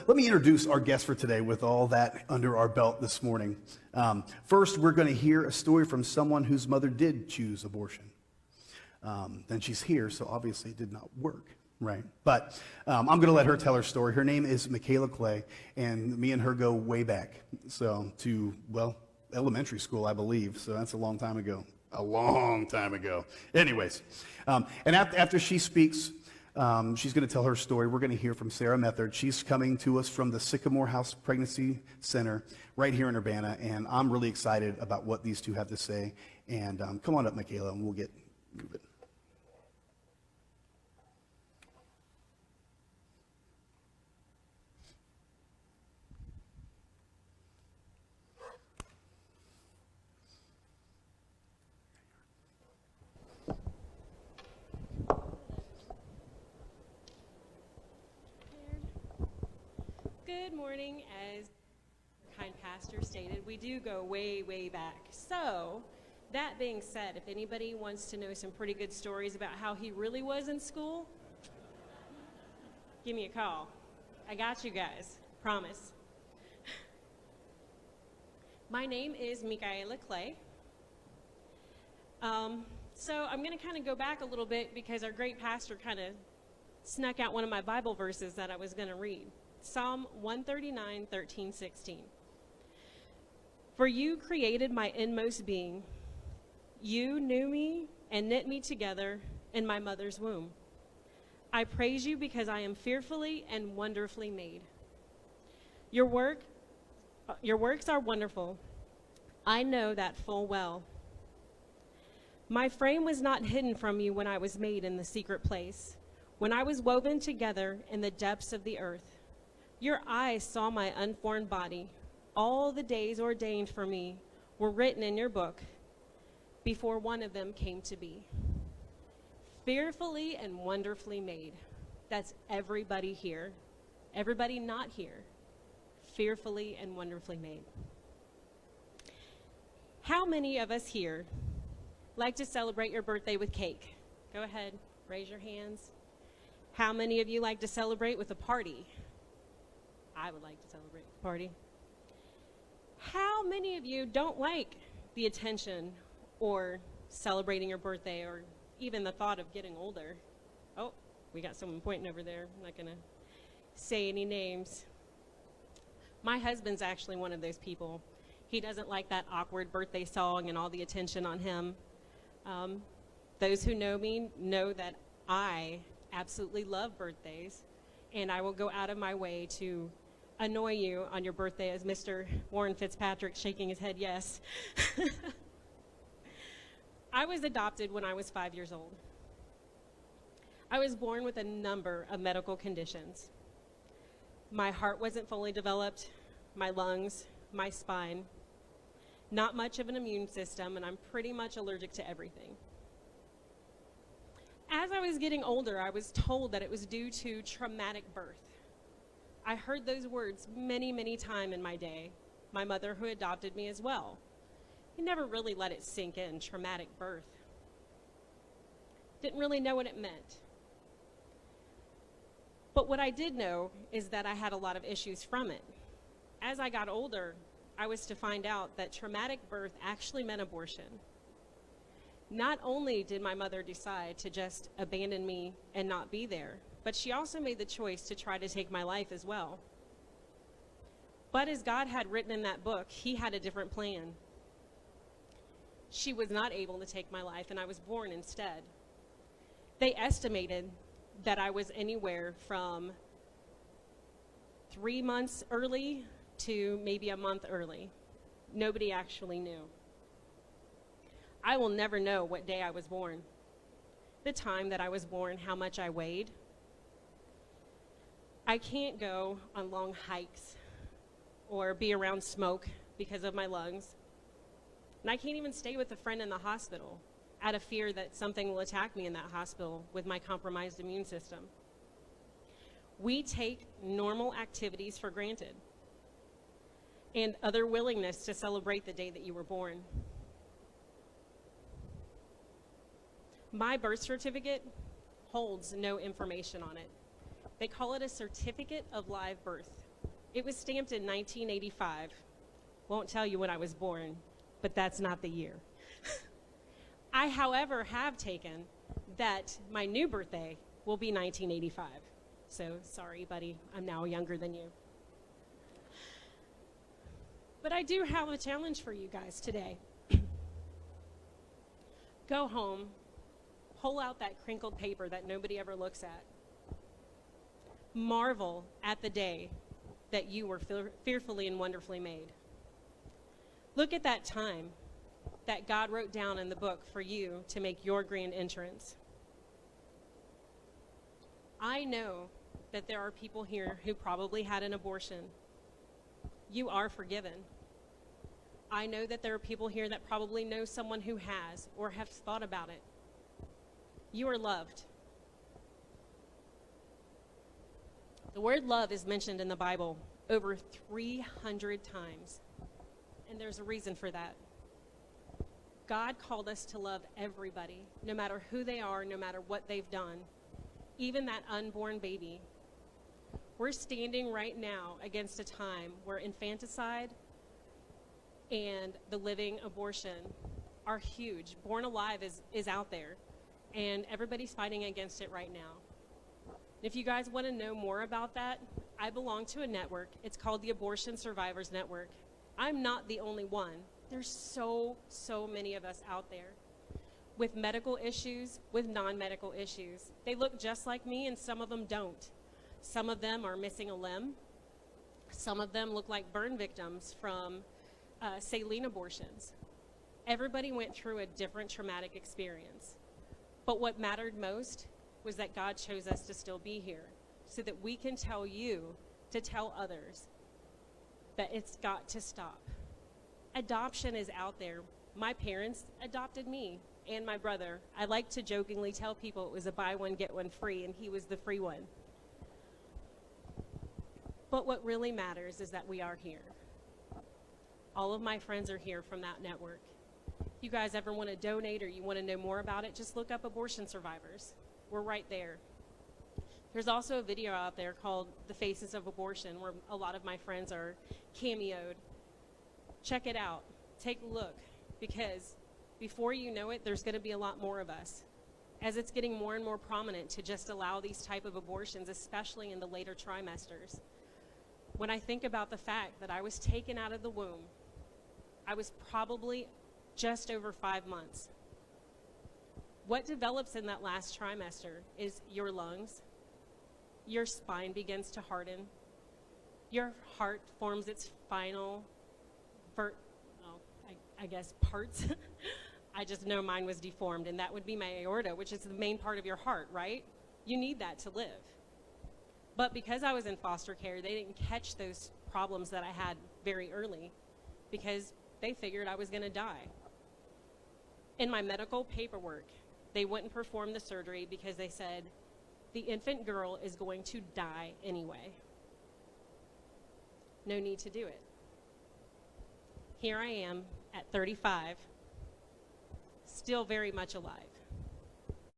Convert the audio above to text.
let me introduce our guest for today with all that under our belt this morning. First, we're going to hear a story from someone whose mother did choose abortion. Then she's here, so obviously it did not work, right? But I'm going to let her tell her story. Her name is Mica Clay, and me and her go way back, so to, well, elementary school, I believe. So that's a long time ago. A long time ago. Anyways, and after she speaks, she's going to tell her story. We're going to hear from Sarah Method. She's coming to us from the Sycamore House Pregnancy Center right here in Urbana, and I'm really excited about what these two have to say. And come on up, Michaela, and we'll get moving. Good morning. As our kind pastor stated, we do go way, way back. So, that being said, if anybody wants to know some pretty good stories about how he really was in school, give me a call. I got you guys. Promise. My name is Mica Clay. So I'm going to kind of go back a little bit because our great pastor kind of snuck out one of my Bible verses that I was going to read. Psalm 139, 13, 16. For you created my inmost being. You knew me and knit me together in my mother's womb. I praise you because I am fearfully and wonderfully made. Your works are wonderful. I know that full well. My frame was not hidden from you when I was made in the secret place, when I was woven together in the depths of the earth. Your eyes saw my unformed body. All the days ordained for me were written in your book before one of them came to be. Fearfully and wonderfully made. That's everybody here. Everybody not here. Fearfully and wonderfully made. How many of us here like to celebrate your birthday with cake? Go ahead, raise your hands. How many of you like to celebrate with a party? I would like to celebrate with a party. How many of you don't like the attention or celebrating your birthday or even the thought of getting older? Oh, we got someone pointing over there. I'm not going to say any names. My husband's actually one of those people. He doesn't like that awkward birthday song and all the attention on him. Those who know me know that I absolutely love birthdays, and I will go out of my way to annoy you on your birthday, as Mr. Warren Fitzpatrick shaking his head yes. I was adopted when I was 5 years old. I was born with a number of medical conditions. My heart wasn't fully developed, my lungs, my spine, not much of an immune system, and I'm pretty much allergic to everything. As I was getting older, I was told that it was due to traumatic birth. I heard those words many, many times in my day. My mother, who adopted me as well. I never really let it sink in, traumatic birth. Didn't really know what it meant. But what I did know is that I had a lot of issues from it. As I got older, I was to find out that traumatic birth actually meant abortion. Not only did my mother decide to just abandon me and not be there, but she also made the choice to try to take my life as well. But as God had written in that book, he had a different plan. She was not able to take my life, and I was born instead. They estimated that I was anywhere from 3 months early to maybe a month early. Nobody actually knew. I will never know what day I was born, the time that I was born, how much I weighed. I can't go on long hikes or be around smoke because of my lungs. And I can't even stay with a friend in the hospital out of fear that something will attack me in that hospital with my compromised immune system. We take normal activities for granted and other willingness to celebrate the day that you were born. My birth certificate holds no information on it. They call it a certificate of live birth. It was stamped in 1985. Won't tell you when I was born, but that's not the year. I, however, have taken that my new birthday will be 1985. So sorry, buddy, I'm now younger than you. But I do have a challenge for you guys today. Go home, pull out that crinkled paper that nobody ever looks at. Marvel at the day that you were fearfully and wonderfully made. Look at that time that God wrote down in the book for you to make your grand entrance. I know that there are people here who probably had an abortion. You are forgiven. I know that there are people here that probably know someone who has or have thought about it. You are loved. The word love is mentioned in the Bible over 300 times, and there's a reason for that. God called us to love everybody, no matter who they are, no matter what they've done, even that unborn baby. We're standing right now against a time where infanticide and the living abortion are huge. Born alive is out there, and everybody's fighting against it right now. If you guys want to know more about that, I belong to a network. It's called the Abortion Survivors Network. I'm not the only one. There's so many of us out there with medical issues, with non-medical issues. They look just like me, and some of them don't. Some of them are missing a limb. Some of them look like burn victims from saline abortions. Everybody went through a different traumatic experience. But what mattered most was that God chose us to still be here so that we can tell you to tell others that it's got to stop. Adoption is out there. My parents adopted me and my brother. I like to jokingly tell people it was a buy one, get one free, and he was the free one. But what really matters is that we are here. All of my friends are here from that network. If you guys ever want to donate or you want to know more about it, just look up Abortion Survivors. We're right there. There's also a video out there called The Faces of Abortion, where a lot of my friends are cameoed. Check it out. Take a look, because before you know it, there's going to be a lot more of us, as it's getting more and more prominent to just allow these type of abortions, especially in the later trimesters. When I think about the fact that I was taken out of the womb, I was probably just over 5 months. What develops in that last trimester is your lungs, your spine begins to harden, your heart forms its final, I guess, parts. I just know mine was deformed, and that would be my aorta, which is the main part of your heart, right? You need that to live. But because I was in foster care, they didn't catch those problems that I had very early because they figured I was going to die. In my medical paperwork, they wouldn't perform the surgery because they said the infant girl is going to die anyway. No need to do it. Here I am at 35, still very much alive.